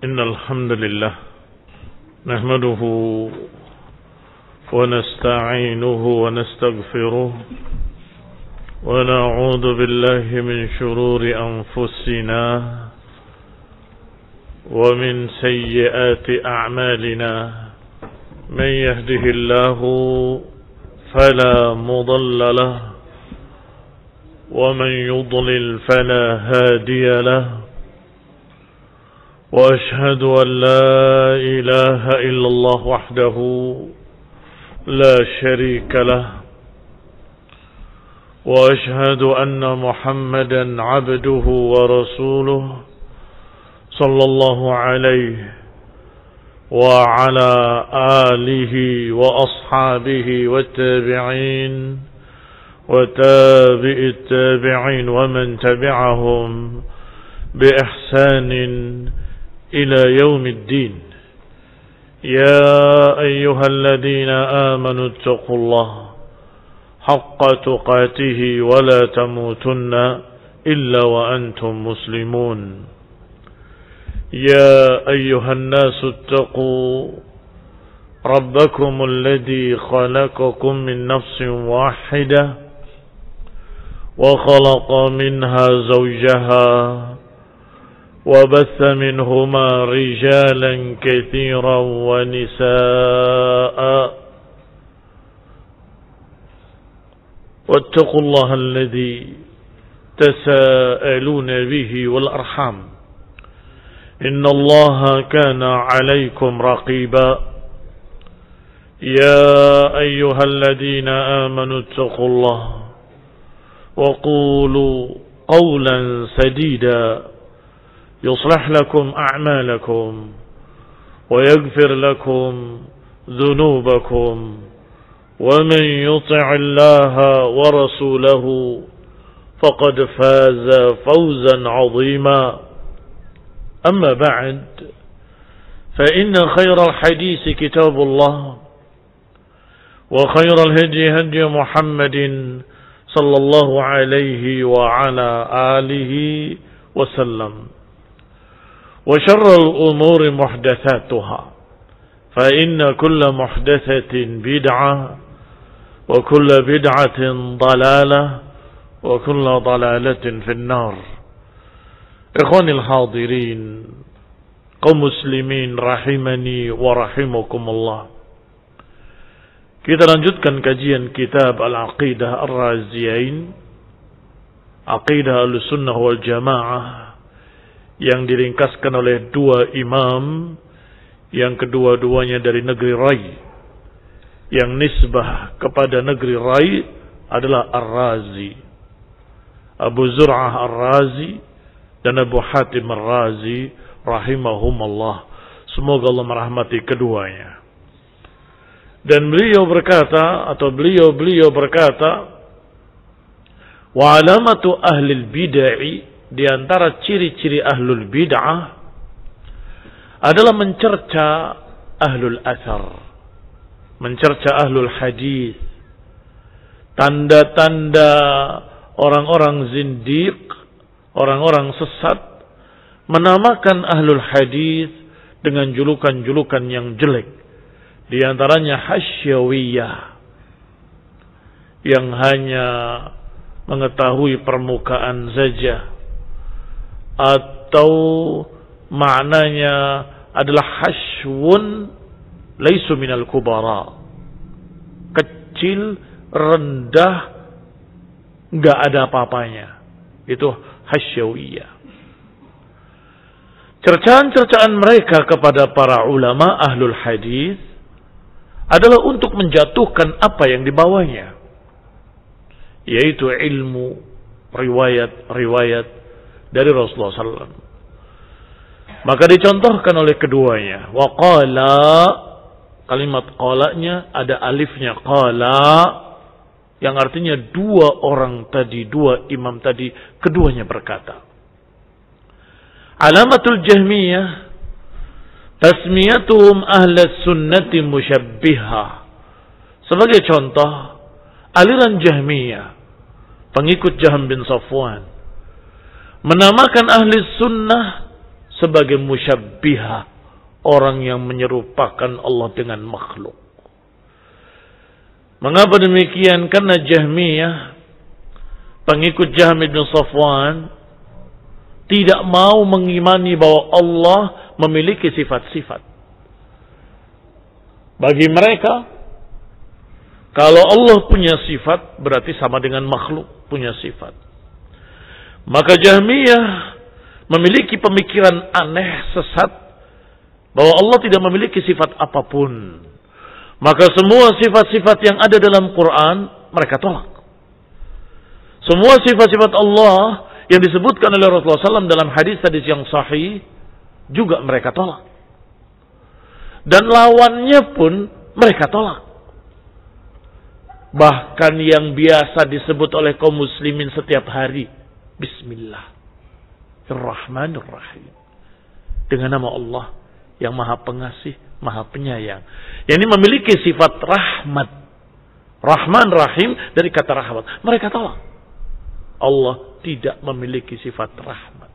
إن الحمد لله نحمده ونستعينه ونستغفره ونعوذ بالله من شرور أنفسنا ومن سيئات أعمالنا من يهده الله فلا مضل له ومن يضلل فلا هادي له وأشهد أن لا إله إلا الله وحده لا شريك له وأشهد أن محمدا عبده ورسوله صلى الله عليه وعلى آله وأصحابه والتابعين وتابع التابعين ومن تبعهم بإحسان إلى يوم الدين. يا أيها الذين آمنوا اتقوا الله حق تقاته ولا تموتن إلا وأنتم مسلمون. يا أيها الناس اتقوا ربكم الذي خلقكم من نفس واحدة وخلق منها زوجها وبث منهما رجالا كثيرا ونساء واتقوا الله الذي تساءلون به والأرحام إن الله كان عليكم رقيبا. يا أيها الذين آمنوا اتقوا الله وقولوا قولا سديدا يصلح لكم أعمالكم ويغفر لكم ذنوبكم ومن يطع الله ورسوله فقد فاز فوزا عظيما. أما بعد فإن خير الحديث كتاب الله وخير الهدي هدي محمد صلى الله عليه وعلى آله وسلم وشر الأمور محدثاتها فإن كل محدثة بدعة وكل بدعة ضلالة وكل ضلالة في النار. إخواني الحاضرين kaum muslimin rahimani wa rahimakumullah. Kita lanjutkan kajian kitab Al-Aqidah Ar-Raziyain, Aqidah Ahlussunnah wal Jamaah, yang diringkaskan oleh dua imam yang kedua-duanya dari negeri Rai, yang nisbah kepada negeri Rai adalah Ar-Razi, Abu Zur'ah Ar-Razi dan Abu Hatim Ar-Razi rahimahumallah. Semoga Allah merahmati keduanya. Dan beliau berkata, wa alamatu ahlil bid'ah, di antara ciri-ciri ahlul bid'ah adalah mencerca ahlul athar, mencerca ahlul hadis, tanda-tanda orang-orang zindiq, orang-orang sesat, menamakan ahlul hadis dengan julukan-julukan yang jelek, di antaranya hasyawiyah, yang hanya mengetahui permukaan saja, atau maknanya adalah hasyun laisu minal kubara, kecil, rendah, enggak ada apa-apanya. Itu hasyawiyah. Cercaan-cercaan mereka kepada para ulama ahlul hadis adalah untuk menjatuhkan apa yang dibawanya, yaitu ilmu, riwayat-riwayat dari Rasulullah SAW. Maka dicontohkan oleh keduanya. Wa qala, kalimat qalanya ada alifnya, qala, yang artinya dua orang tadi, dua imam tadi, keduanya berkata. Alamatul Jahmiyah tasmiyatuhum ahlas sunnati musyabbihah. Sebagai contoh, aliran Jahmiyah, pengikut Jahm bin Safwan, menamakan ahli sunnah sebagai musyabbihah, orang yang menyerupakan Allah dengan makhluk. Mengapa demikian? Karena Jahmiyah, pengikut Jahm bin Safwan, tidak mau mengimani bahwa Allah memiliki sifat-sifat. Bagi mereka, kalau Allah punya sifat, berarti sama dengan makhluk punya sifat. Maka Jahmiyah memiliki pemikiran aneh, sesat, bahwa Allah tidak memiliki sifat apapun. Maka semua sifat-sifat yang ada dalam Quran mereka tolak. Semua sifat-sifat Allah yang disebutkan oleh Rasulullah SAW dalam hadis-hadis yang sahih juga mereka tolak. Dan lawannya pun mereka tolak. Bahkan yang biasa disebut oleh kaum muslimin setiap hari, Bismillahirrahmanirrahim, dengan nama Allah yang Maha Pengasih, Maha Penyayang. Yang ini memiliki sifat rahmat. Rahman, Rahim, dari kata rahmat. Mereka tolak. Allah tidak memiliki sifat rahmat.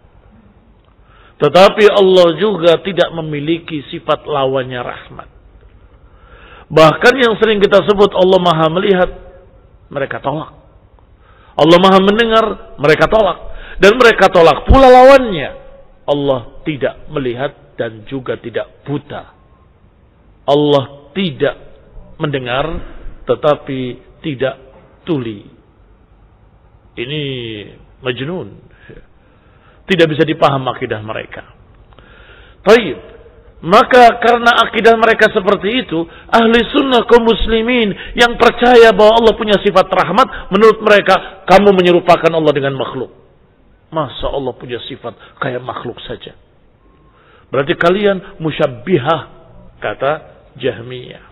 Tetapi Allah juga tidak memiliki sifat lawannya rahmat. Bahkan yang sering kita sebut Allah Maha Melihat, mereka tolak. Allah Maha Mendengar, mereka tolak. Dan mereka tolak pula lawannya. Allah tidak melihat dan juga tidak buta. Allah tidak mendengar tetapi tidak tuli. Ini majnun. Tidak bisa dipaham akidah mereka. Baik. Maka karena akidah mereka seperti itu, ahli sunnah kaum muslimin yang percaya bahwa Allah punya sifat rahmat, menurut mereka kamu menyerupakan Allah dengan makhluk. Masa Allah punya sifat kayak makhluk saja? Berarti kalian musyabbihah, kata Jahmiyah.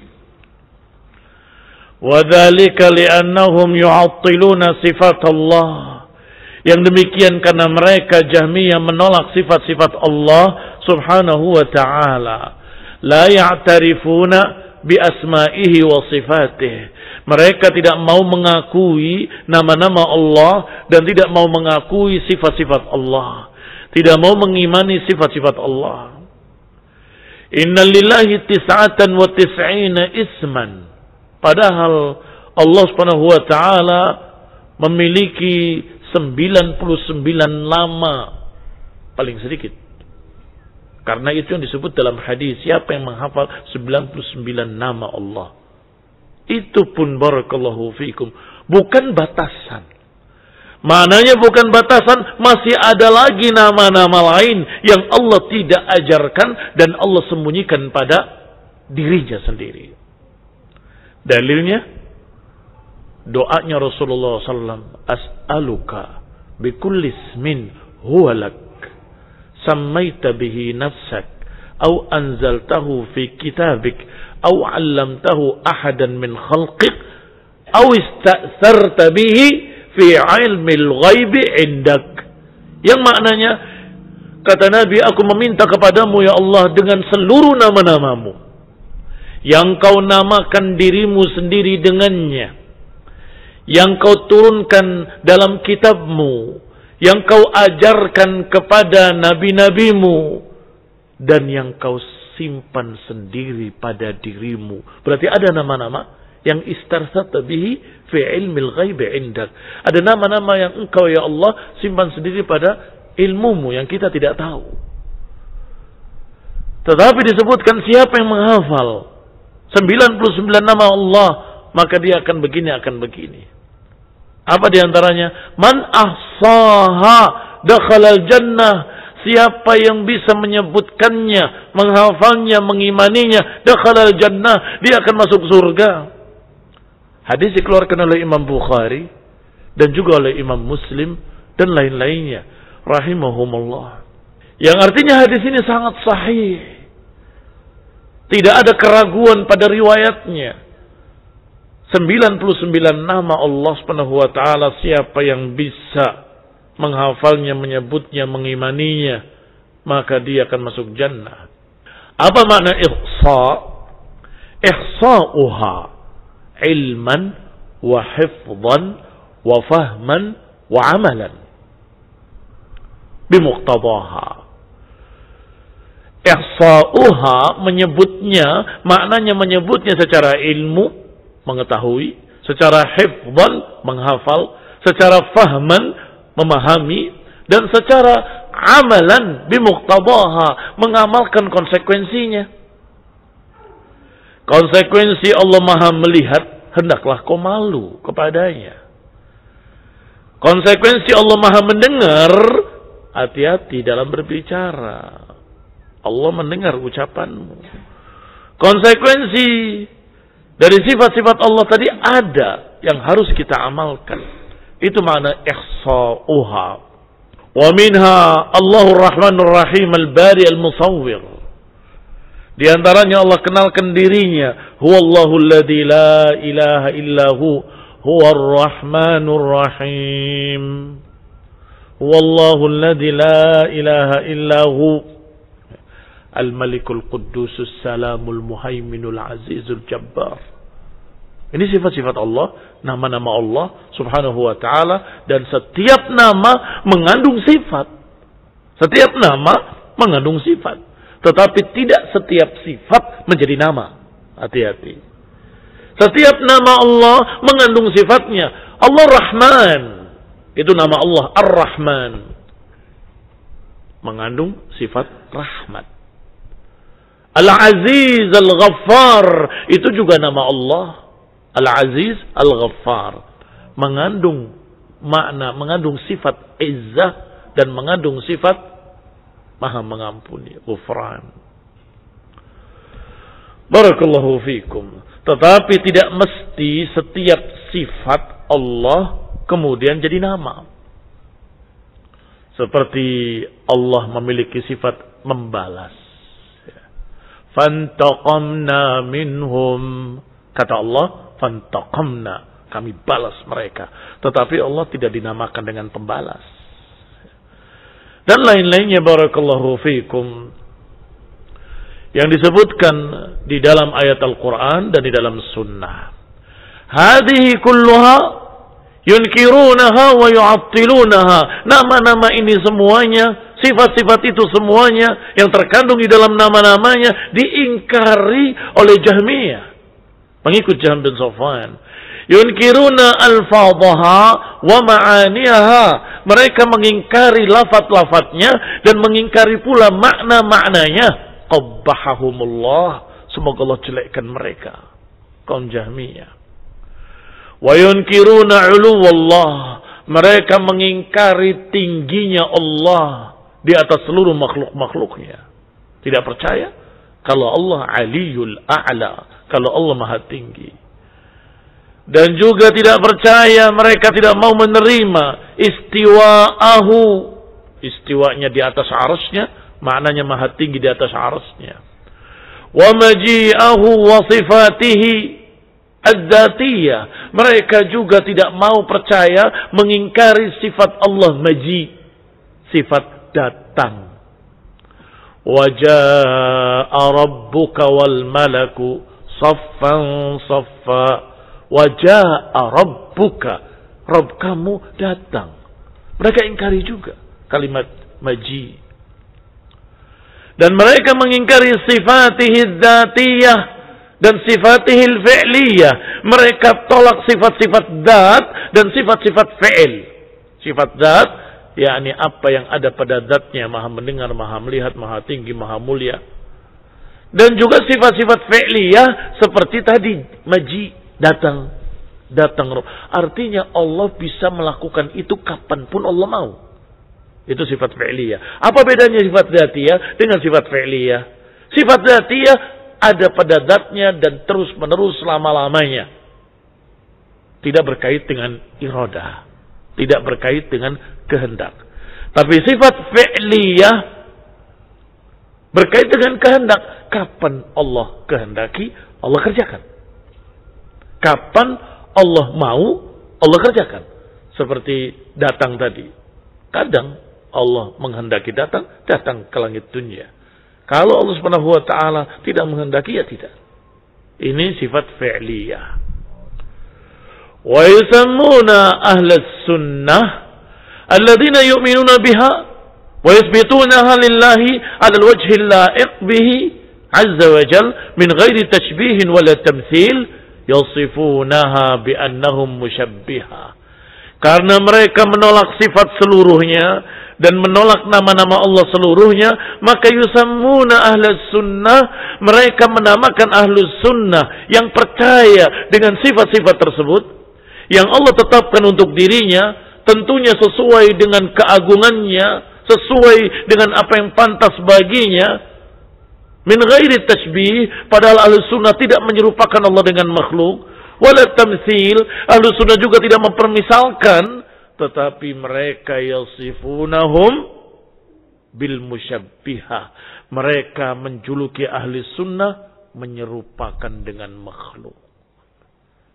Wadzalika li'annahum yu'attiluna sifat Allah. Yang demikian karena mereka Jahmiyah menolak sifat-sifat Allah subhanahu wa ta'ala. La ya'tarifuna bi asma'ihi wa sifatih. Mereka tidak mau mengakui nama-nama Allah dan tidak mau mengakui sifat-sifat Allah. Tidak mau mengimani sifat-sifat Allah. Inna lillahi tis'atan wa tis'ina isman. Padahal Allah subhanahu wa ta'ala memiliki 99 nama paling sedikit. Karena itu yang disebut dalam hadis, siapa yang menghafal 99 nama Allah. Itu pun barakallahu fikum bukan batasan. Maknanya bukan batasan, masih ada lagi nama-nama lain yang Allah tidak ajarkan dan Allah sembunyikan pada dirinya sendiri. Dalilnya doanya Rasulullah SAW, as'aluka bikulli ismin huwa lak sammaita bihi nafsak au anzaltahu fi kitabik au 'allamtahu ahadan min khalqik au ista'sarta bihi fi 'ilmil ghaibi 'indak. Yang maknanya, kata Nabi, aku meminta kepadamu ya Allah dengan seluruh nama-namamu yang kau namakan dirimu sendiri dengannya, yang kau turunkan dalam kitabmu, yang kau ajarkan kepada nabi-nabimu, dan yang kau simpan sendiri pada dirimu. Berarti ada nama-nama yang istarsata bihi fi ilmil ghaibi indak. Ada nama-nama yang engkau ya Allah simpan sendiri pada ilmumu yang kita tidak tahu. Tetapi disebutkan siapa yang menghafal 99 nama Allah, maka dia akan begini, akan begini. Apa diantaranya? Man ahsaha dakhalal jannah. Siapa yang bisa menyebutkannya, menghafalnya, mengimaninya, dakhalal jannah, dia akan masuk surga. Hadis dikeluarkan oleh Imam Bukhari dan juga oleh Imam Muslim dan lain-lainnya rahimahumullah. Yang artinya hadis ini sangat sahih. Tidak ada keraguan pada riwayatnya. 99 nama Allah Subhanahu wa taala, siapa yang bisa menghafalnya, menyebutnya, mengimaninya, maka dia akan masuk jannah. Apa makna ihsa? Ihsa'uha ilman wa hifdhan wa fahman wa amalan bimuqtadaha. ihsa'uha menyebutnya, maknanya menyebutnya secara ilmu, mengetahui, secara hifdzan, menghafal, secara fahman, memahami, dan secara amalan bimuqtadaha, mengamalkan konsekuensinya. Konsekuensi Allah Maha melihat, hendaklah kau malu kepadanya. Konsekuensi Allah Maha mendengar, hati-hati dalam berbicara. Allah mendengar ucapanmu. Konsekuensi dari sifat-sifat Allah tadi ada yang harus kita amalkan. Itu makna ihsa'uha. Wa minha Allahur Rahmanur Rahim al-Bari al-Musawwir. Di antaranya Allah kenalkan dirinya, huwallahu alladzi la ilaha illahu huwar rahmanur rahim. Huwallahu alladzi la ilaha illahu al-malikul quddusus salamul muhaiminul azizul jabbar. Ini sifat-sifat Allah, nama-nama Allah subhanahu wa ta'ala, dan setiap nama mengandung sifat. Setiap nama mengandung sifat. Tetapi tidak setiap sifat menjadi nama. Hati-hati. Setiap nama Allah mengandung sifatnya. Allah Rahman. Itu nama Allah Ar-Rahman. Mengandung sifat rahmat. Al-Aziz Al-Ghaffar. Itu juga nama Allah. Al-Aziz Al-Ghaffar. Mengandung makna, mengandung sifat izzah dan mengandung sifat Maha mengampuni, ghufran. Barakallahu fikum. Tetapi tidak mesti setiap sifat Allah kemudian jadi nama. Seperti Allah memiliki sifat membalas. Fantaqamna minhum. Kata Allah, fantaqamna. Kami balas mereka. Tetapi Allah tidak dinamakan dengan pembalas. Dan lain-lainnya barakallahu fikum. Yang disebutkan di dalam ayat Al-Quran dan di dalam sunnah. Hadihi kulluha yunkirunaha wa yu'attilunaha. Nama-nama ini semuanya, sifat-sifat itu semuanya yang terkandung di dalam nama-namanya diingkari oleh Jahmiyah. Pengikut Jahm bin Safwan. Yunkiruna al-fadhaha wa ma'aniha. Mereka mengingkari lafaz-lafaznya dan mengingkari pula makna-maknanya. Qabbahahumullah. Semoga Allah jelekkan mereka. Kaum Jahmiyah. Wa yunkiruna 'uluwallah. Mereka mengingkari tingginya Allah di atas seluruh makhluk-makhluknya. Tidak percaya kalau Allah Aliyul A'la, kalau Allah Maha Tinggi. Dan juga tidak percaya, mereka tidak mau menerima istiwa'ahu. Istiwa'nya di atas arasnya, maknanya Maha Tinggi di atas arasnya. Wa maji'ahu wa sifatihi ad-dzatiyah. Mereka juga tidak mau percaya, mengingkari sifat Allah maji, sifat datang. Wa jaa'a rabbuka wal malaku saffan saffa. Waja'a rabbuka, Rabb kamu datang. Mereka ingkari juga kalimat maji. Dan mereka mengingkari sifatihi dzatiyah dan sifatihi fi'liyah. Mereka tolak sifat-sifat dzat dan sifat-sifat fi'il. Sifat dzat, yakni apa yang ada pada dzatnya, Maha mendengar, Maha melihat, Maha tinggi, Maha mulia. Dan juga sifat-sifat fi'liyah seperti tadi maji. Datang. Artinya Allah bisa melakukan itu kapanpun Allah mau. Itu sifat fi'liyah. Apa bedanya sifat dzatiyah dengan sifat fi'liyah? Sifat dzatiyah ada pada zatnya dan terus menerus selama-lamanya. Tidak berkait dengan iradah. Tidak berkait dengan kehendak. Tapi sifat fi'liyah berkait dengan kehendak. Kapan Allah kehendaki, Allah kerjakan. Kapan Allah mau, Allah kerjakan. Seperti datang tadi. Kadang Allah menghendaki datang ke langit dunia. Kalau Allah Subhanahu wa ta'ala tidak menghendaki, ya tidak. Ini sifat fi'liyah. Wa yusammuna ahlus sunnah alladzina yu'minuna biha Wa yuthbitunaha lillahi 'ala al-wajhi al-la'iq bihi 'azza wa jalla min ghairi tashbihin wala tamthil yasifunaha bi annahum musyabbihah. Karena mereka menolak sifat seluruhnya dan menolak nama-nama Allah seluruhnya, maka yusammuna ahlus sunnah, mereka menamakan ahlus sunnah yang percaya dengan sifat-sifat tersebut yang Allah tetapkan untuk dirinya, tentunya sesuai dengan keagungannya, sesuai dengan apa yang pantas baginya, min ghairi tashbih, padahal ahlus sunnah tidak menyerupakan Allah dengan makhluk, wala tamtsil, ahlus sunnah juga tidak mempermisalkan, tetapi mereka yasifunahum bil musyabbihah, mereka menjuluki ahli sunnah menyerupakan dengan makhluk.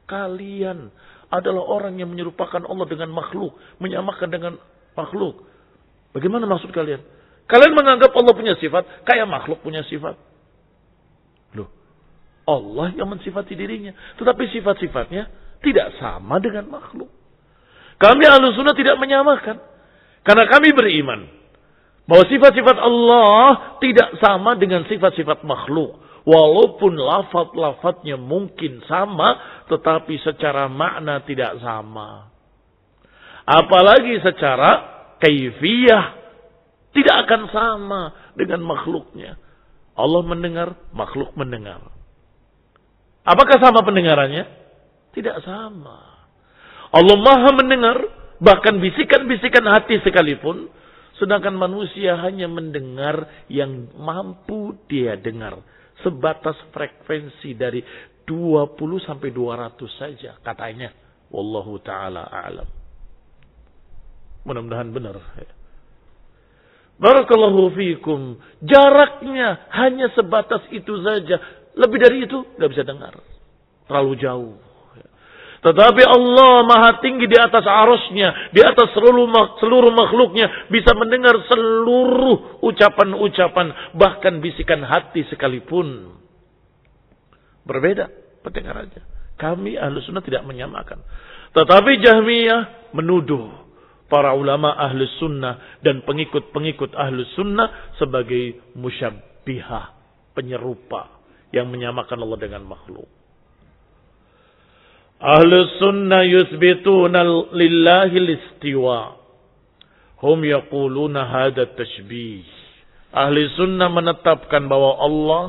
Kalian adalah orang yang menyerupakan Allah dengan makhluk, menyamakan dengan makhluk. Bagaimana maksud kalian? Kalian menganggap Allah punya sifat kayak makhluk punya sifat. Loh, Allah yang mensifati dirinya, tetapi sifat-sifatnya tidak sama dengan makhluk. Kami Ahlus Sunnah tidak menyamakan, karena kami beriman bahwa sifat-sifat Allah tidak sama dengan sifat-sifat makhluk. Walaupun lafaz-lafaznya mungkin sama, tetapi secara makna tidak sama. Apalagi secara kaifiyah tidak akan sama dengan makhluknya. Allah mendengar, makhluk mendengar. Apakah sama pendengarannya? Tidak sama. Allah Maha mendengar, bahkan bisikan-bisikan hati sekalipun, sedangkan manusia hanya mendengar yang mampu dia dengar. Sebatas frekuensi dari 20 sampai 200 saja katanya. Wallahu ta'ala a'lam. Mudah-mudahan benar. Barakallahu fiikum. Jaraknya hanya sebatas itu saja. Lebih dari itu nggak bisa dengar. Terlalu jauh. Tetapi Allah Maha tinggi di atas arasy-Nya, di atas seluruh makhluknya, bisa mendengar seluruh ucapan-ucapan, bahkan bisikan hati sekalipun. Berbeda pendengarannya. Kami Ahlus Sunnah tidak menyamakan. Tetapi Jahmiyah menuduh para ulama Ahlus Sunnah dan pengikut-pengikut Ahlus Sunnah sebagai musyabbihah, penyerupa yang menyamakan Allah dengan makhluk. Ahlus Sunnah yuthbituna lillahi al-istiwa. Hum yaquluna hadha tashbih. Ahli Sunnah menetapkan bahwa Allah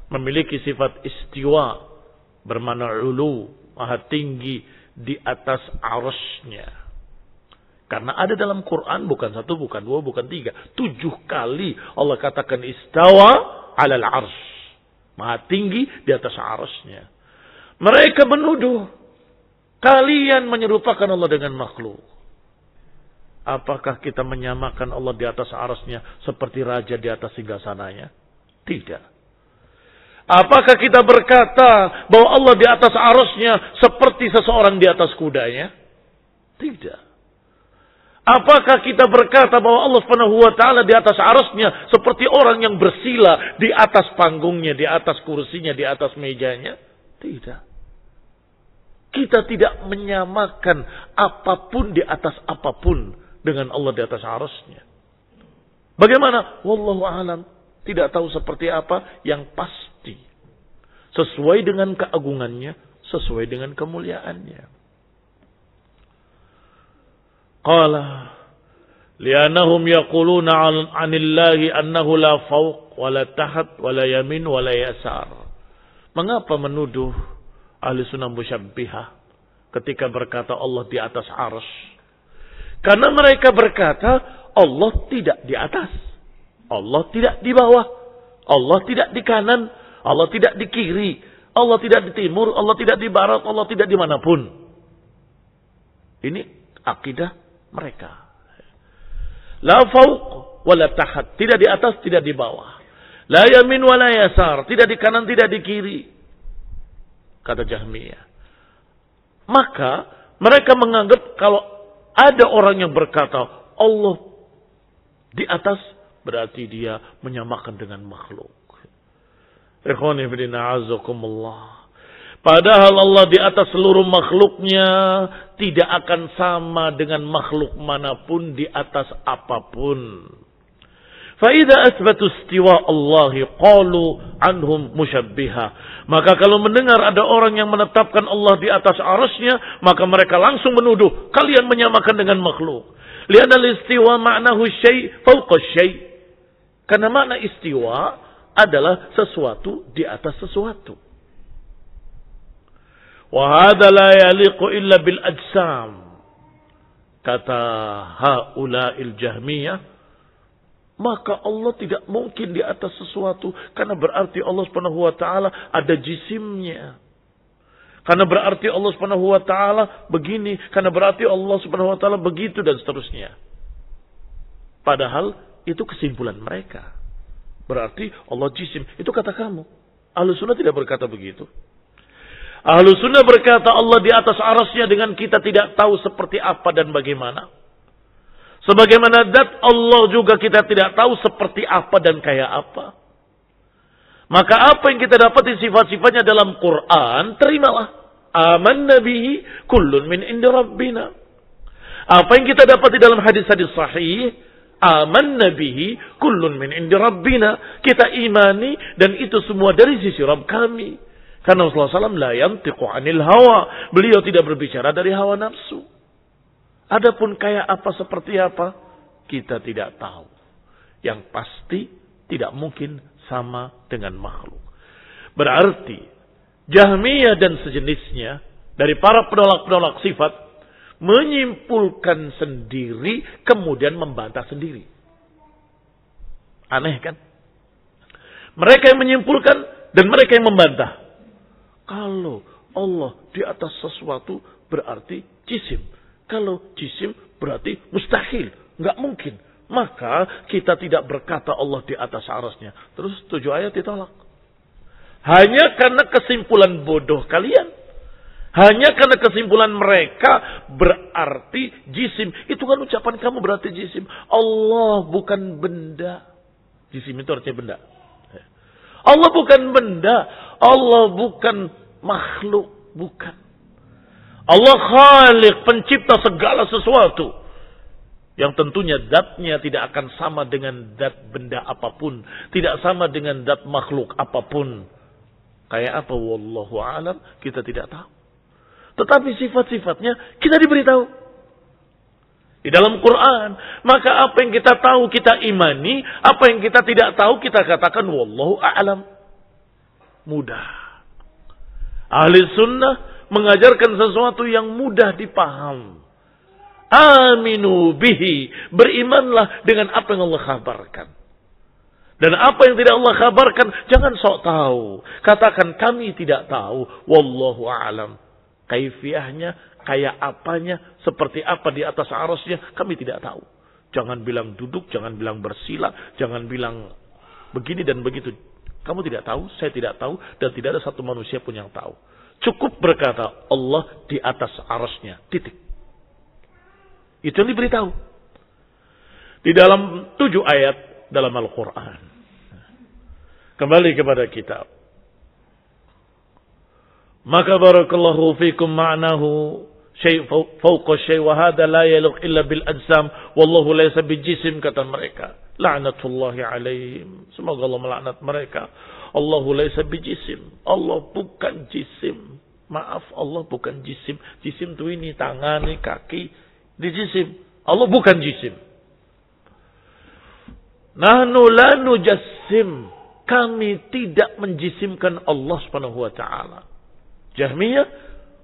memiliki sifat istiwa, bermakna ulu, maha tinggi di atas arasy-Nya. Karena ada dalam Quran bukan satu, bukan dua, bukan tiga, 7 kali Allah katakan istawa alal arsy, maha tinggi di atas arasy-Nya. Mereka menuduh kalian menyerupakan Allah dengan makhluk. Apakah kita menyamakan Allah di atas arasy-Nya seperti raja di atas singgasananya? Tidak. Apakah kita berkata bahwa Allah di atas arasy-Nya seperti seseorang di atas kudanya? Tidak. Apakah kita berkata bahwa Allah Subhanahu wa taala di atas arasy-Nya seperti orang yang bersila di atas panggungnya, di atas kursinya, di atas mejanya? Tidak. Kita tidak menyamakan apapun di atas apapun dengan Allah di atas arasy-Nya. Bagaimana? Wallahu a'lam. Tidak tahu seperti apa, yang pasti sesuai dengan keagungannya, sesuai dengan kemuliaannya. Qala li'annahum yaquluna 'anillahi annahu la fawq wa la tahat wa la yamin wa la yasar. Mengapa menuduh Ahli Sunnah musyabbihah ketika berkata Allah di atas arasy? Karena mereka berkata Allah tidak di atas, Allah tidak di bawah, Allah tidak di kanan, Allah tidak di kiri, Allah tidak di timur, Allah tidak di barat, Allah tidak dimanapun. Ini akidah mereka. La fauq wa la tahat, tidak di atas, tidak di bawah. La yamin wa la yasar, tidak di kanan, tidak di kiri. Kata Jahmiyah. Maka mereka menganggap kalau ada orang yang berkata Allah di atas, berarti dia menyamakan dengan makhluk. Ikhwani fillah azakumullah. Padahal Allah di atas seluruh makhluknya tidak akan sama dengan makhluk manapun di atas apapun. فَإِذَا أَثْبَتُوا اسْتِوَاءَ اللَّهِ قَالُوا عَنْهُمْ مُشَبِّهَةً. Maka kalau mendengar ada orang yang menetapkan Allah di atas arasnya, maka mereka langsung menuduh, kalian menyamakan dengan makhluk. Lianna al-istiwa ma'nahu syai' fawqa syai'. Karena makna istiwa adalah sesuatu di atas sesuatu. Wa hadza la yaliqu illa bil ajsam. Kata haula'il Jahmiyah, maka Allah tidak mungkin di atas sesuatu. Karena berarti Allah Subhanahu wa ta'ala ada jisimnya. Karena berarti Allah Subhanahu wa ta'ala begini. Karena berarti Allah Subhanahu wa ta'ala begitu dan seterusnya. Padahal itu kesimpulan mereka. Berarti Allah jisim. Itu kata kamu. Ahlus sunnah tidak berkata begitu. Ahlus sunnah berkata Allah di atas arasnya dengan kita tidak tahu seperti apa dan bagaimana. Sebagaimana zat Allah juga kita tidak tahu seperti apa dan kayak apa. Maka apa yang kita dapat di sifat-sifatnya dalam Quran, terimalah. Amanna bihi kullun min indi rabbina. Apa yang kita dapat di dalam hadis-hadis sahih, amanna bihi kullun min indi rabbina. Kita imani dan itu semua dari sisi Rabb kami. Karena Rasulullah SAW la yantiqu anil hawa. Beliau tidak berbicara dari hawa nafsu. Adapun kayak apa seperti apa, kita tidak tahu. Yang pasti tidak mungkin sama dengan makhluk. Berarti Jahmiyah dan sejenisnya dari para penolak-penolak sifat menyimpulkan sendiri kemudian membantah sendiri. Aneh kan? Mereka yang menyimpulkan dan mereka yang membantah. Kalau Allah di atas sesuatu berarti jisim. Kalau jisim berarti mustahil. Nggak mungkin. Maka kita tidak berkata Allah di atas arasnya. Terus 7 ayat ditolak. Hanya karena kesimpulan bodoh kalian. Hanya karena kesimpulan mereka berarti jisim. Itu kan ucapan kamu berarti jisim. Allah bukan benda. Jisim itu artinya benda. Allah bukan benda. Allah bukan makhluk. Bukan. Allah Khaliq, pencipta segala sesuatu. Yang tentunya zatnya tidak akan sama dengan zat benda apapun. Tidak sama dengan zat makhluk apapun. Kayak apa? Wallahu a'lam, kita tidak tahu. Tetapi sifat-sifatnya kita diberitahu. Di dalam Quran. Maka apa yang kita tahu kita imani. Apa yang kita tidak tahu kita katakan wallahu a'lam. Mudah. Ahli sunnah mengajarkan sesuatu yang mudah dipaham. Aminu bihi. Berimanlah dengan apa yang Allah kabarkan. Dan apa yang tidak Allah kabarkan, jangan sok tahu. Katakan kami tidak tahu. Wallahu a'lam. Kaifiahnya, kayak apanya, seperti apa di atas arasnya, kami tidak tahu. Jangan bilang duduk, jangan bilang bersila, jangan bilang begini dan begitu. Kamu tidak tahu, saya tidak tahu, dan tidak ada satu manusia pun yang tahu. Cukup berkata Allah di atas arasnya. Titik. Itu yang diberitahu. Di dalam 7 ayat dalam Al-Quran. Kembali kepada kitab. Maka barakallahu fikum ma'nahu syai' fawqa syai' wa hadha la yaluq illa bil ajsam wallahu laysa bijisim, kata mereka. La'natullahi alaihim. Semoga Allah melaknat mereka. Allahu laysa bijisim. Allah bukan jisim. Maaf, Allah bukan jisim. Jisim itu ini, tangan, ini, kaki. Di jisim. Allah bukan jisim. Nahnu la nujassim. Kami tidak menjisimkan Allah Subhanahu wa ta'ala. Jahmiyah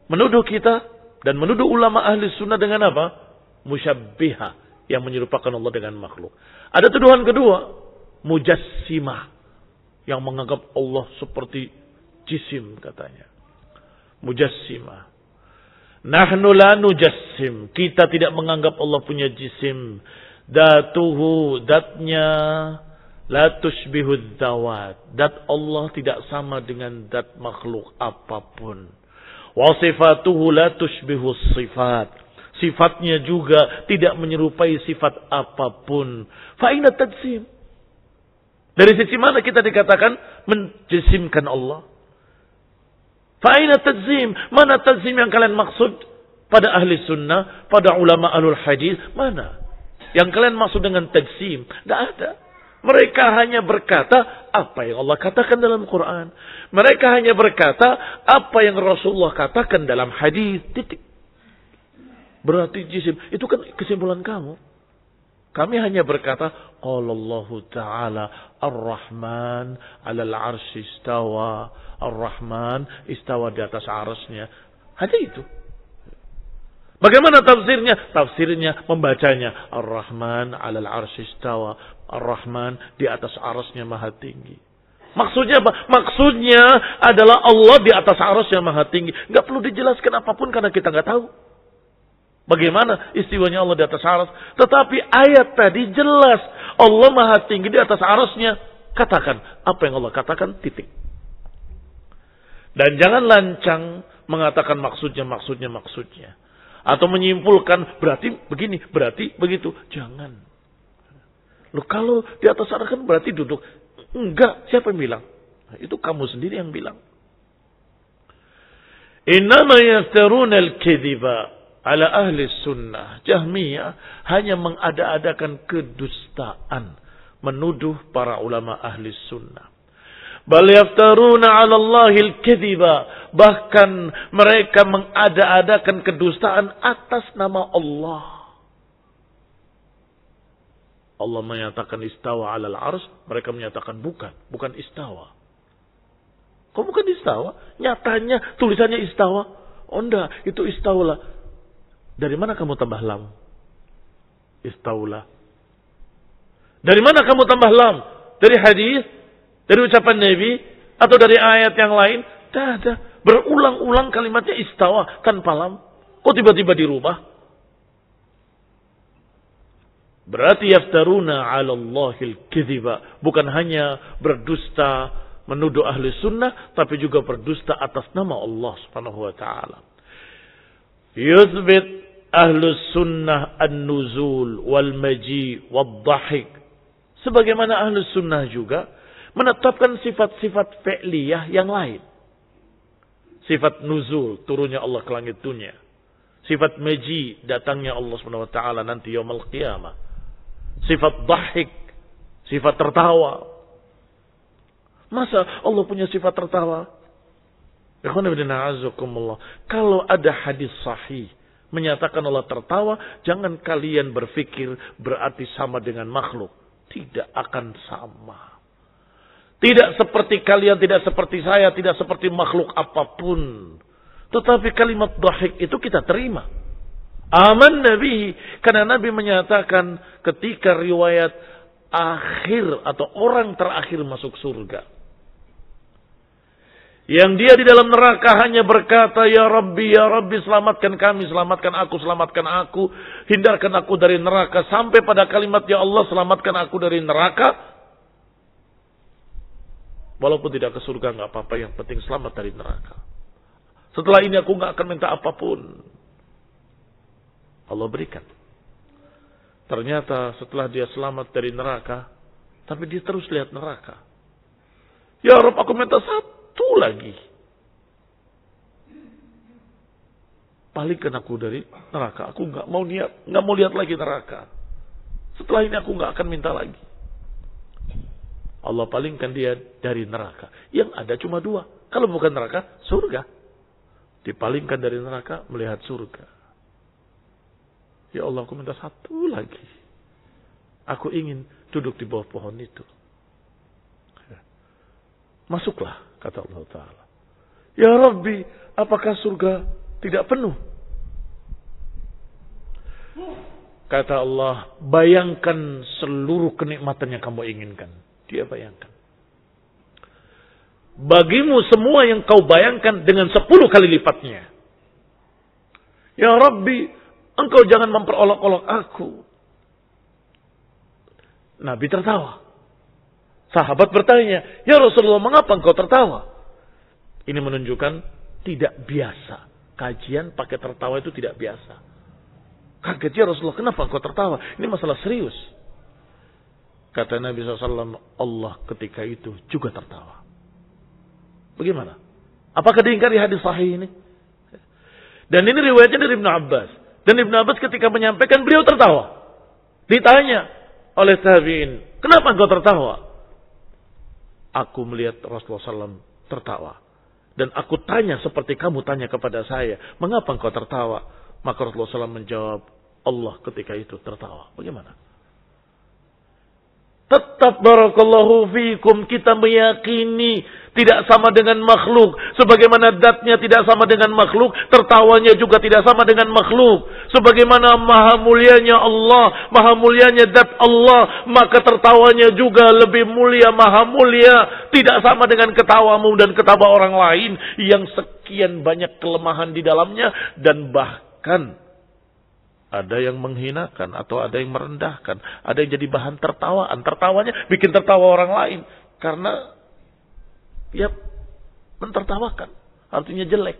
menuduh kita dan menuduh ulama ahli sunnah dengan apa? Musyabbihah, yang menyerupakan Allah dengan makhluk. Ada tuduhan kedua, mujassimah, yang menganggap Allah seperti jisim katanya. Mujassimah. Nahnu la nujassim. Kita tidak menganggap Allah punya jisim. Datuhu, datnya la tushbihu dzawat. Dat Allah tidak sama dengan dat makhluk apapun. Wa sifatuhu la tushbihu sifat. Sifatnya juga tidak menyerupai sifat apapun. Fa aina tajsim? Dari sisi mana kita dikatakan menjisimkan Allah? Fa'ina tajzim? Mana tajzim yang kalian maksud pada ahli sunnah, pada ulama ahlul hadis? Mana yang kalian maksud dengan tajzim? Tidak ada. Mereka hanya berkata apa yang Allah katakan dalam Quran. Mereka hanya berkata apa yang Rasulullah katakan dalam hadis. Titik. Berarti jisim. Itu kan kesimpulan kamu. Kami hanya berkata, qala Allah Ta'ala Ar-Rahman 'alal 'arsy istawa. Ar-Rahman istawa di atas arasnya. Hanya itu. Bagaimana tafsirnya? Tafsirnya membacanya Ar-Rahman 'alal 'arsy istawa. Ar-Rahman di atas arasnya maha tinggi. Maksudnya apa? Maksudnya adalah Allah di atas arasnya maha tinggi. Enggak perlu dijelaskan apapun karena kita enggak tahu bagaimana istiwanya Allah di atas aras. Tetapi ayat tadi jelas. Allah maha tinggi di atas arasnya. Katakan apa yang Allah katakan, titik. Dan jangan lancang mengatakan maksudnya. Atau menyimpulkan berarti begini, berarti begitu. Jangan. Loh, kalau di atas aras kan berarti duduk. Enggak, siapa yang bilang? Nah, itu kamu sendiri yang bilang. Innama yaftaruna al-kadhiba ala ahli sunnah. Jahmiyah hanya mengada-adakan kedustaan, menuduh para ulama ahli sunnah. Bal yaftaruna 'ala Allahil kadhiba. Bahkan mereka mengada-adakan kedustaan atas nama Allah. Allah menyatakan istawa 'alal 'arsy, mereka menyatakan bukan istawa. Kok bukan istawa? Nyatanya tulisannya istawa. Oh enggak, itu istaula. Dari mana kamu tambah lam? Istaula. Dari mana kamu tambah lam? Dari hadis? Dari ucapan Nabi? Atau dari ayat yang lain? Tidak ada. Berulang-ulang kalimatnya istawa tanpa lam. Kok tiba-tiba dirubah? Berarti yaftaruna 'ala Allahil kadhiba. Bukan hanya berdusta menuduh ahli sunnah, tapi juga berdusta atas nama Allah Subhanahu wa taala. Yuthbit ahli sunnah an-nuzul wal maji wad dhahik. Sebagaimana ahli sunnah juga menetapkan sifat-sifat fi'liyah yang lain. Sifat nuzul, turunnya Allah ke langit dunia. Sifat maji, datangnya Allah Subhanahu wa taala nanti yaumul qiyamah. Sifat dhahik, sifat tertawa. Masa Allah punya sifat tertawa? Kalau ada hadis sahih menyatakan Allah tertawa, jangan kalian berpikir berarti sama dengan makhluk. Tidak akan sama. Tidak seperti kalian, tidak seperti saya, tidak seperti makhluk apapun. Tetapi kalimat dhahik itu kita terima. Aman Nabi, karena Nabi menyatakan ketika riwayat akhir atau orang terakhir masuk surga, yang dia di dalam neraka hanya berkata, ya Rabbi, selamatkan kami, selamatkan aku, hindarkan aku dari neraka, sampai pada kalimat, ya Allah, selamatkan aku dari neraka. Walaupun tidak ke surga, nggak apa-apa, yang penting selamat dari neraka. Setelah ini aku nggak akan minta apapun. Allah berikan. Ternyata setelah dia selamat dari neraka, tapi dia terus lihat neraka. Ya Rabb, aku minta satu lagi. Palingkan aku dari neraka. Aku nggak mau lihat lagi neraka. Setelah ini aku nggak akan minta lagi. Allah palingkan dia dari neraka. Yang ada cuma dua. Kalau bukan neraka, surga. Dipalingkan dari neraka, melihat surga. Ya Allah, aku minta satu lagi. Aku ingin duduk di bawah pohon itu. Masuklah, kata Allah Ta'ala. Ya Rabbi, apakah surga tidak penuh? Kata Allah, bayangkan seluruh kenikmatan yang kamu inginkan. Dia bayangkan. Bagimu semua yang kau bayangkan dengan 10 kali lipatnya. Ya Rabbi, Engkau jangan memperolok-olok aku. Nabi tertawa. Sahabat bertanya, ya Rasulullah, mengapa engkau tertawa? Ini menunjukkan tidak biasa. Kajian pakai tertawa itu tidak biasa. Kaget, ya Rasulullah, kenapa engkau tertawa? Ini masalah serius. Kata Nabi SAW, Allah ketika itu juga tertawa. Bagaimana? Apakah diingkari hadis sahih ini? Dan ini riwayatnya dari Ibnu Abbas. Dan Ibnu Abbas ketika menyampaikan, beliau tertawa. Ditanya, oleh tabi'in, kenapa engkau tertawa? Aku melihat Rasulullah SAW tertawa. Dan aku tanya seperti kamu tanya kepada saya, mengapa engkau tertawa? Maka Rasulullah SAW menjawab, Allah ketika itu tertawa. Bagaimana? Tetap barakallahu fikum kita meyakini tidak sama dengan makhluk. Sebagaimana zatnya tidak sama dengan makhluk, tertawanya juga tidak sama dengan makhluk. Sebagaimana maha mulianya Allah, maha mulianya zat Allah, maka tertawanya juga lebih mulia, maha mulia. Tidak sama dengan ketawamu dan ketawa orang lain yang sekian banyak kelemahan di dalamnya. Dan bahkan ada yang menghinakan atau ada yang merendahkan. Ada yang jadi bahan tertawaan. Tertawanya bikin tertawa orang lain. Karena ya mentertawakan. Artinya jelek.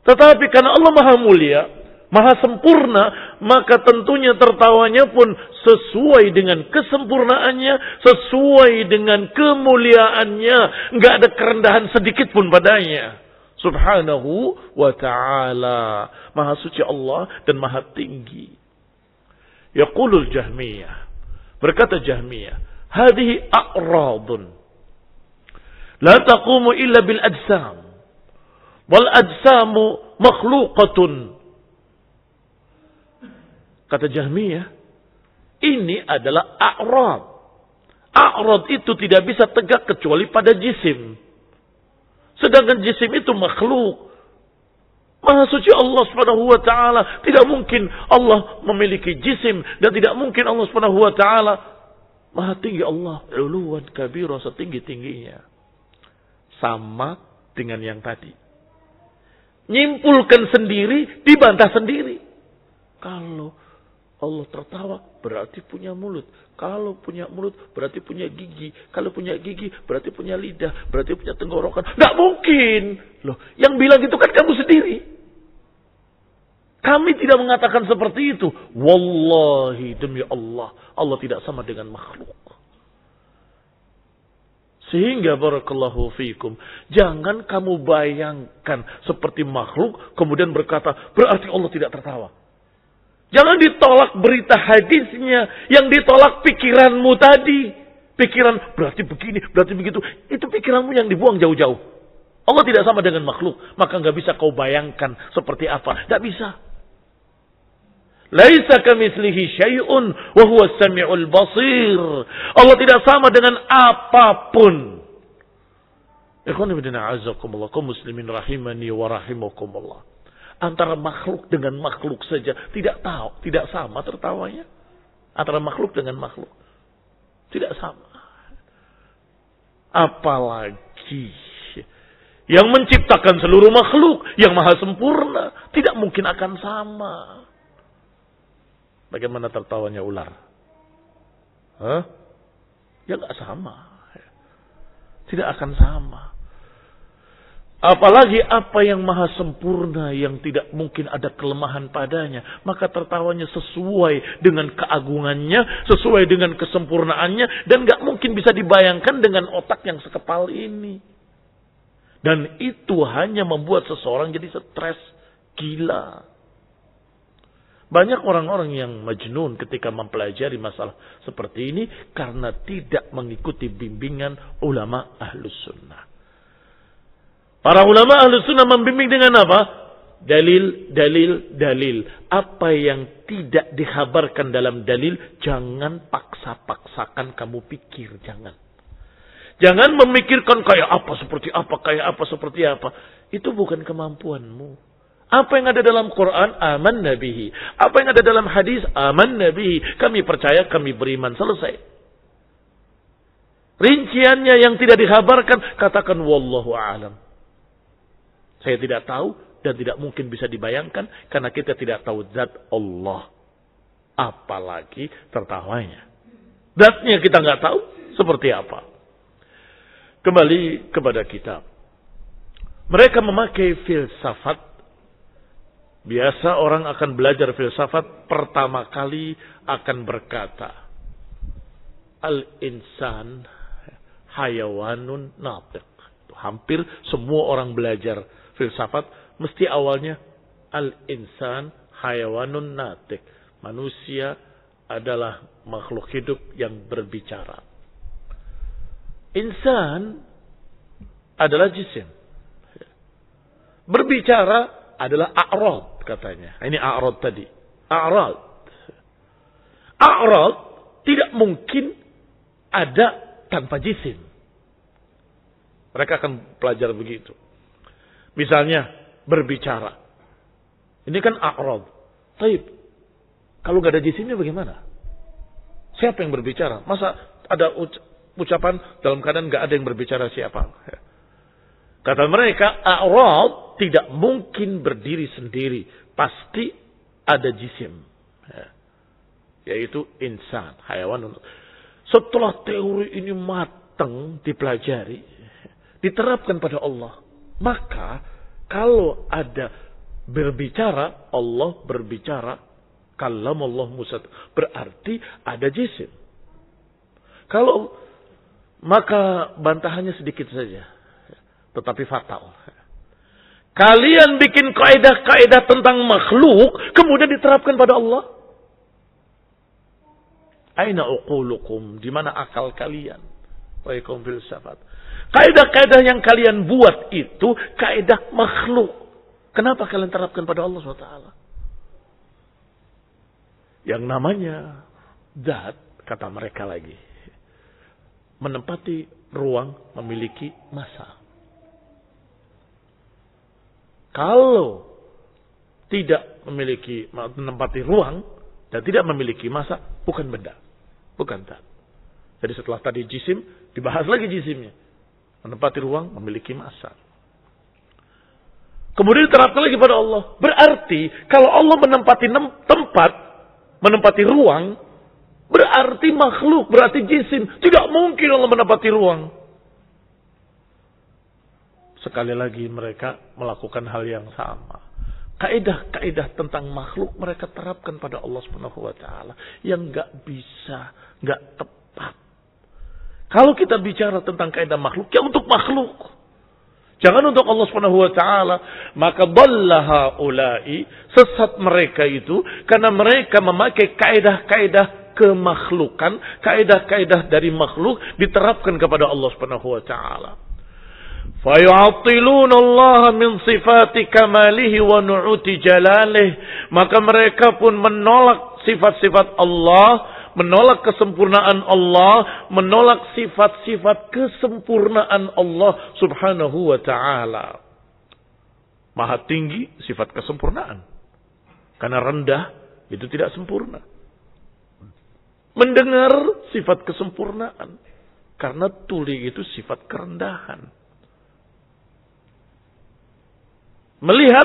Tetapi karena Allah maha mulia, maha sempurna, maka tentunya tertawanya pun sesuai dengan kesempurnaannya, sesuai dengan kemuliaannya. Enggak ada kerendahan sedikit pun padanya. Subhanahu wa ta'ala. Maha suci Allah dan maha tinggi. Yaqulul Jahmiyah. Berkata Jahmiyah. Hadihi a'radun. La taqumu illa bil ajsam. Wal ajsamu makhluqatun. Kata Jahmiyah. Ini adalah a'rad. A'rad itu tidak bisa tegak kecuali pada jisim. Sedangkan jisim itu makhluk. Maha suci Allah Subhanahu wa taala, tidak mungkin Allah memiliki jisim dan tidak mungkin Allah Subhanahu wa taala maha tinggi Allah, uluwan kabira, setinggi-tingginya. Sama dengan yang tadi. Nyimpulkan sendiri, dibantah sendiri. Kalau Allah tertawa berarti punya mulut. Kalau punya mulut berarti punya gigi. Kalau punya gigi berarti punya lidah. Berarti punya tenggorokan. Nggak mungkin. Loh, yang bilang itu kan kamu sendiri. Kami tidak mengatakan seperti itu. Wallahi demi Allah. Allah tidak sama dengan makhluk. Sehingga barakallahu fikum. Jangan kamu bayangkan seperti makhluk. Kemudian berkata berarti Allah tidak tertawa. Jangan ditolak berita hadisnya. Yang ditolak pikiranmu tadi. Pikiran berarti begini, berarti begitu. Itu pikiranmu yang dibuang jauh-jauh. Allah tidak sama dengan makhluk. Maka nggak bisa kau bayangkan seperti apa. Nggak bisa. Laisa kamitslihi syai'un wa huwa as-sami'ul basir. Allah tidak sama dengan apapun. Ikhwan fillah a'azzakumullah, kaum muslimin rahimani wa rahimakumullah. Antara makhluk dengan makhluk saja tidak tahu, tidak sama tertawanya. Antara makhluk dengan makhluk tidak sama. Apalagi yang menciptakan seluruh makhluk, yang maha sempurna, tidak mungkin akan sama. Bagaimana tertawanya ular? Hah? Ya nggak sama. Tidak akan sama. Apalagi apa yang maha sempurna yang tidak mungkin ada kelemahan padanya. Maka tertawanya sesuai dengan keagungannya, sesuai dengan kesempurnaannya. Dan gak mungkin bisa dibayangkan dengan otak yang sekepal ini. Dan itu hanya membuat seseorang jadi stres, gila. Banyak orang-orang yang majnun ketika mempelajari masalah seperti ini. Karena tidak mengikuti bimbingan ulama ahlus sunnah. Para ulama Ahlus Sunnah membimbing dengan apa? Dalil, dalil, dalil. Apa yang tidak dikhabarkan dalam dalil, jangan paksa-paksakan kamu pikir. Jangan. Jangan memikirkan kayak apa, seperti apa, kayak apa, seperti apa. Itu bukan kemampuanmu. Apa yang ada dalam Quran, aman nabihi. Apa yang ada dalam hadis, aman nabihi. Kami percaya, kami beriman. Selesai. Rinciannya yang tidak dikhabarkan, katakan wallahu a'lam. Saya tidak tahu dan tidak mungkin bisa dibayangkan karena kita tidak tahu zat Allah. Apalagi tertawanya. Zatnya kita nggak tahu seperti apa. Kembali kepada kitab. Mereka memakai filsafat. Biasa orang akan belajar filsafat pertama kali akan berkata, al-insan hayawanun natiq. Hampir semua orang belajar filsafat mesti awalnya al-insan hayawanun natiq. Manusia adalah makhluk hidup yang berbicara. Insan adalah jisim. Berbicara adalah a'rad katanya. Ini a'rad tadi. A'rad. A'rad tidak mungkin ada tanpa jisim. Mereka akan belajar begitu. Misalnya berbicara. Ini kan a'rad. Taib. Kalau nggak ada jisimnya bagaimana? Siapa yang berbicara? Masa ada ucapan dalam keadaan nggak ada yang berbicara siapa? Kata mereka, a'rad tidak mungkin berdiri sendiri. Pasti ada jisim. Yaitu insan, hayawan. Setelah teori ini matang dipelajari, diterapkan pada Allah. Maka kalau ada berbicara, Allah berbicara, kallamallahu Musa, berarti ada jisim. Kalau maka bantahannya sedikit saja, tetapi fatal. Kalian bikin kaidah-kaidah tentang makhluk, kemudian diterapkan pada Allah. Aina uqulukum? Di mana akal kalian? Wa yakum filsafat. Kaidah-kaidah yang kalian buat itu kaidah makhluk. Kenapa kalian terapkan pada Allah SWT? Yang namanya zat, kata mereka lagi, menempati ruang, memiliki massa. Kalau tidak memiliki, menempati ruang dan tidak memiliki massa, bukan benda, bukan zat. Jadi setelah tadi jisim, dibahas lagi jisimnya. Menempati ruang, memiliki massa. Kemudian diterapkan lagi pada Allah. Berarti kalau Allah menempati tempat, menempati ruang, berarti makhluk, berarti jisim. Tidak mungkin Allah menempati ruang. Sekali lagi mereka melakukan hal yang sama. Kaidah-kaidah tentang makhluk mereka terapkan pada Allah Subhanahu wa taala yang enggak bisa, enggak tepat. Kalau kita bicara tentang kaidah makhluk, ya untuk makhluk. Jangan untuk Allah Subhanahu wa taala. Maka dhallaha ulai, sesat mereka itu karena mereka memakai kaidah-kaidah kemakhlukan, kaidah-kaidah dari makhluk diterapkan kepada Allah Subhanahu wa taala. Fayu'attiluna Allah min sifati kamalihi wa nu'uti jalalih. Maka mereka pun menolak sifat-sifat Allah, menolak kesempurnaan Allah, menolak sifat-sifat kesempurnaan Allah Subhanahu wa ta'ala. Maha tinggi sifat kesempurnaan. Karena rendah itu tidak sempurna. Mendengar sifat kesempurnaan. Karena tuli itu sifat kerendahan. Melihat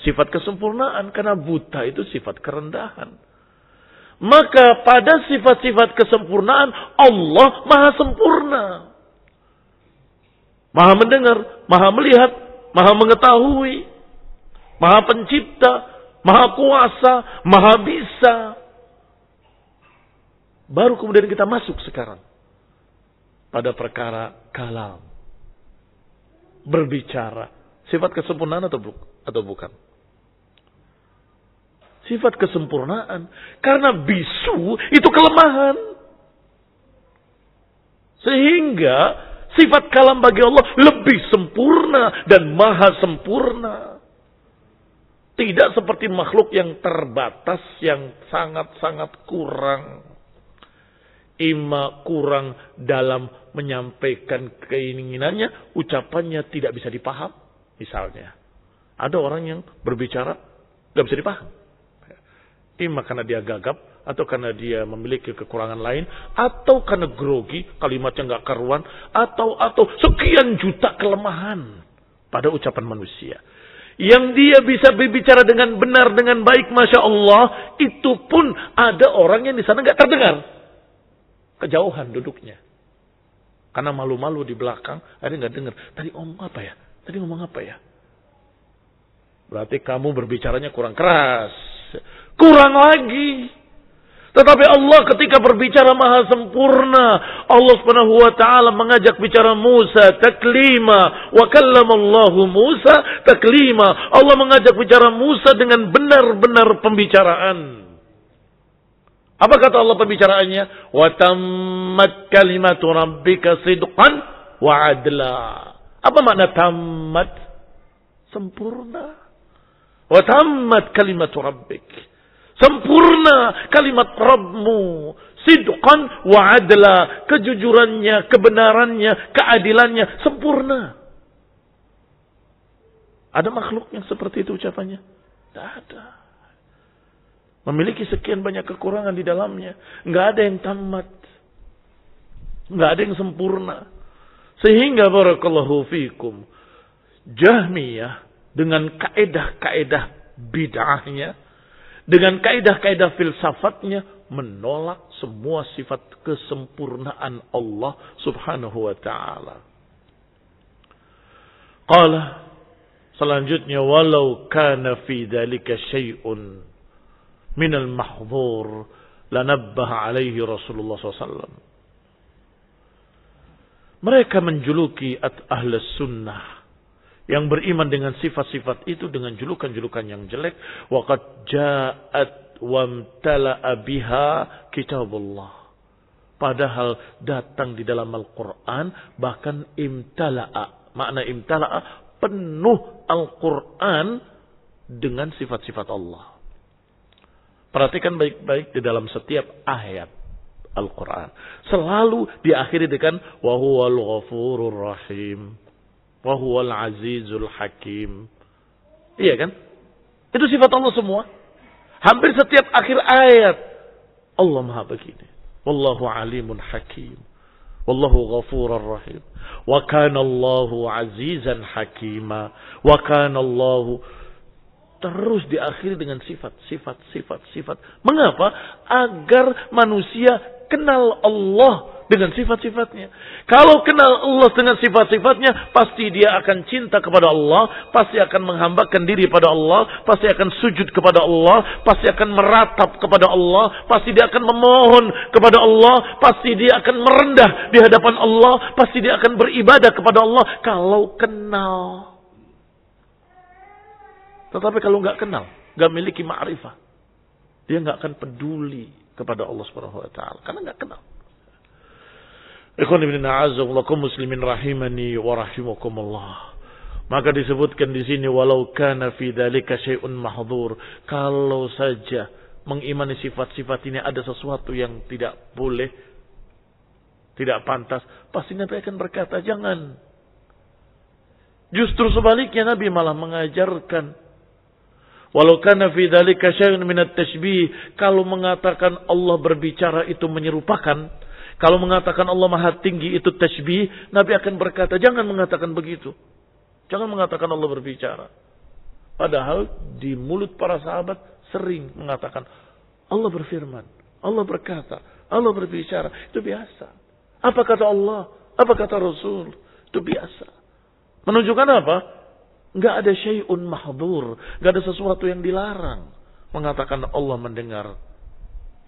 sifat kesempurnaan. Karena buta itu sifat kerendahan. Maka pada sifat-sifat kesempurnaan Allah maha sempurna. Maha mendengar, maha melihat, maha mengetahui, maha pencipta, maha kuasa, maha bisa. Baru kemudian kita masuk sekarang pada perkara kalam. Berbicara. Sifat kesempurnaan atau bukan? Sifat kesempurnaan. Karena bisu itu kelemahan. Sehingga sifat kalam bagi Allah lebih sempurna dan maha sempurna. Tidak seperti makhluk yang terbatas, yang sangat-sangat kurang. Ima kurang dalam menyampaikan keinginannya, ucapannya tidak bisa dipaham. Misalnya, ada orang yang berbicara tidak bisa dipaham. Ima karena dia gagap, atau karena dia memiliki kekurangan lain, atau karena grogi, kalimatnya nggak karuan, atau sekian juta kelemahan pada ucapan manusia. Yang dia bisa berbicara dengan benar, dengan baik, Masya Allah, itu pun ada orang yang di sana nggak terdengar. Kejauhan duduknya. Karena malu-malu di belakang, ada nggak dengar. Tadi ngomong apa ya? Berarti kamu berbicaranya kurang keras. Kurang lagi. Tetapi Allah ketika berbicara maha sempurna. Allah Subhanahu wa ta'ala mengajak bicara Musa taklima. Wa kallamallahu Musa taklima. Allah mengajak bicara Musa dengan benar-benar pembicaraan. Apa kata Allah pembicaraannya? Wa tammat kalimatu rabbika sidqan wa adla. Apa makna tammat? Sempurna. Wa tammat kalimatu rabbik. Sempurna kalimat Rabbmu. Sidqan wa adla. Kejujurannya, kebenarannya, keadilannya. Sempurna. Ada makhluk yang seperti itu ucapannya? Tidak ada. Memiliki sekian banyak kekurangan di dalamnya. Nggak ada yang tamat. Nggak ada yang sempurna. Sehingga barakallahu fikum. Jahmiyah dengan kaedah-kaedah bid'ahnya. Dengan kaedah-kaedah filsafatnya. Menolak semua sifat kesempurnaan Allah subhanahu wa ta'ala. Qala. Selanjutnya. Walau kana fi dhalika syai'un minal mahdhur lanabbaha alaihi Rasulullah SAW. Mereka menjuluki ahlus sunnah yang beriman dengan sifat-sifat itu dengan julukan-julukan yang jelek. Waqad ja'at wamtala'a biha kitabullah. Padahal datang di dalam Al-Quran bahkan imtala'a. Makna imtala'a penuh Al-Quran dengan sifat-sifat Allah. Perhatikan baik-baik di dalam setiap ayat Al-Quran. Selalu diakhiri dengan Wahuwal ghafurur rahim. Wahuwal azizul hakim. Iya kan? Itu sifat Allah semua. Hampir setiap akhir ayat. Allah maha begini. Wallahu alimun hakim. Wallahu ghafurur rahim. Wa kana Allahu azizan hakima. Wa kana Allahu. Terus diakhiri dengan sifat. Mengapa? Agar manusia kenal Allah dengan sifat-sifatnya. Kalau kenal Allah dengan sifat-sifatnya, pasti dia akan cinta kepada Allah, pasti akan menghambakan diri pada Allah, pasti akan sujud kepada Allah, pasti akan meratap kepada Allah, pasti dia akan memohon kepada Allah, pasti dia akan merendah di hadapan Allah, pasti dia akan beribadah kepada Allah kalau kenal. Tetapi kalau nggak kenal, nggak miliki ma'rifah, dia nggak akan peduli kepada Allah Subhanahu wa taala karena nggak kenal. Ikhwan ibn a'azzakum muslimin rahimani wa rahimakumullah. Maka disebutkan di sini walau kana fi dzalika syai'un mahdhur, kalau saja mengimani sifat-sifat ini ada sesuatu yang tidak boleh, tidak pantas, pasti Nabi akan berkata jangan. Justru sebaliknya Nabi malah mengajarkan walau kana fi dzalika syai'un minat tashbih, kalau mengatakan Allah berbicara itu menyerupakan, kalau mengatakan Allah maha tinggi itu tashbih, Nabi akan berkata jangan mengatakan begitu. Jangan mengatakan Allah berbicara. Padahal di mulut para sahabat sering mengatakan Allah berfirman, Allah berkata, Allah berbicara. Itu biasa. Apa kata Allah? Apa kata Rasul? Itu biasa. Menunjukkan apa? Enggak ada syai'un mahdhur, enggak ada sesuatu yang dilarang. Mengatakan Allah mendengar.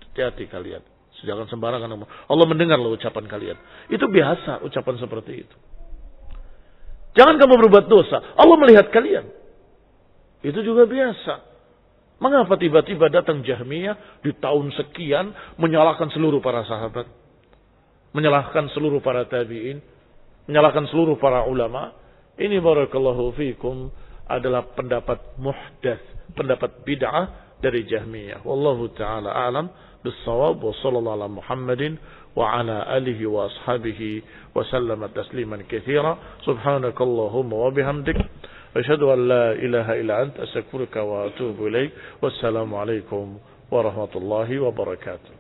Hati-hati kalian. Jangan sembarangan Allah mendengar loh ucapan kalian. Itu biasa ucapan seperti itu. Jangan kamu berbuat dosa, Allah melihat kalian. Itu juga biasa. Mengapa tiba-tiba datang Jahmiyah di tahun sekian menyalahkan seluruh para sahabat, menyalahkan seluruh para tabi'in, menyalahkan seluruh para ulama? Ini barakallahu fikum adalah pendapat muhdats, pendapat bid'ah dari Jahmiyah. Wallahu ta'ala a'lam bis-shawab wa sallallahu ala Muhammadin wa ala alihi wa ashabihi wa sallama tasliman katsira. Subhanakallahumma wa bihamdik asyhadu an la ilaha illa anta astaghfiruka wa atubu ilaik. Wassalamu alaikum warahmatullahi wabarakatuh.